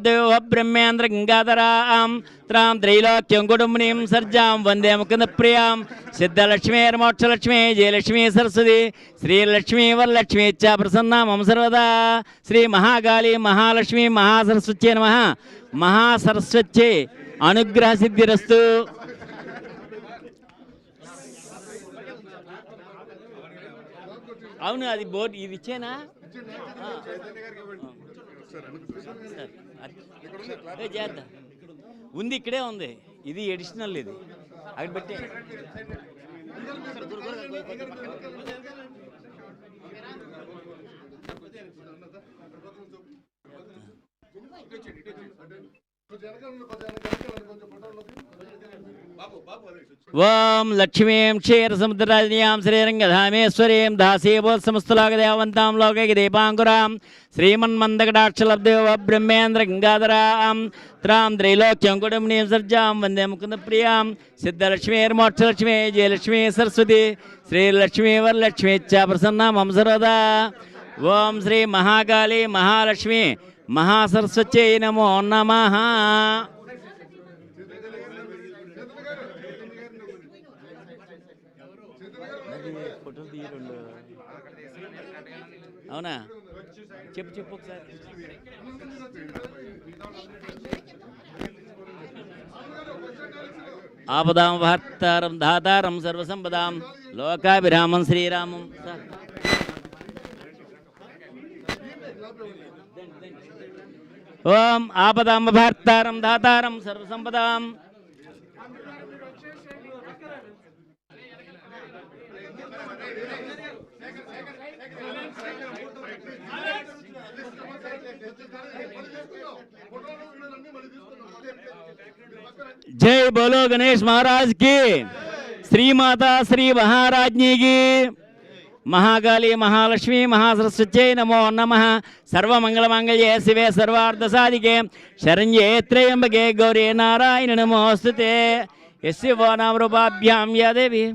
देव ब्रह्मेन्द्र गंगाधरां त्रां त्रैलोक्यं कुटुम्बनीं सर्जां वंदे मुकुन्दप्रियां सिद्धलक्ष्मीर्मोक्षलक्ष्मी जयलक्ष्मी सरस्वती श्रीलक्ष्मी वरलक्ष्मी च प्रसन्ना मम सर्वदा श्री महाकाली महालक्ष्मी महासरस्वत्यै नमः। महासरस्वत्यै अनुग्रह सिद्धिरस्तु। అవును అది బోర్డు ఇది ఇచ్చేనా చేద్దాం ఉంది ఇక్కడే ఉంది ఇది ఎడిషనల్ ఇది అక్కడ పెట్టి ఓం లక్ష్మీం క్షీరసముద్రరాజ్ఞాం శ్రీరంగధామేశ్వరీం దాసీభూత్సమస్తలోకదేవంతాం లోకైక దీపాంకురాం శ్రీమన్మందకటాక్షలబ్దేవ బ్రహ్మేంద్ర గంగాధరాం త్రాం త్రైలోక్యం కుటుంబనీం సర్జాం వందే ముకుందప్రియాం సిద్ధలక్ష్మీర్మోక్షలక్ష్మీ జయలక్ష్మీ సరస్వతి శ్రీలక్ష్మీ వరలక్ష్మీ చ ప్రసన్నా మమ సర్వదా. ఓం శ్రీ మహాకాళీ మహాలక్ష్మి మహాసరస్వత్యై నమో నమః. అవునా చెప్పు చెప్పు ఒకసారి. ఆపదాం వార్తారం దాతారం సర్వసంపదాం లోకాభిరామం శ్రీరామం. ఓం ఆపదాం వార్తారం దాతారం సర్వసంపదాం जय बोलो गणेश महाराज की, श्री माता श्री महाराज्ञी की, महाकाली महालक्ष्मी महासरस्वत्यै नमो नमः. सर्वमंगलमांगल्ये शिवे सर्वार्थ साधिके शरण्ये त्र्यंबके गौरी नारायण नमोस्तुते. यस्य वो नाम रूपाभ्यां या देवी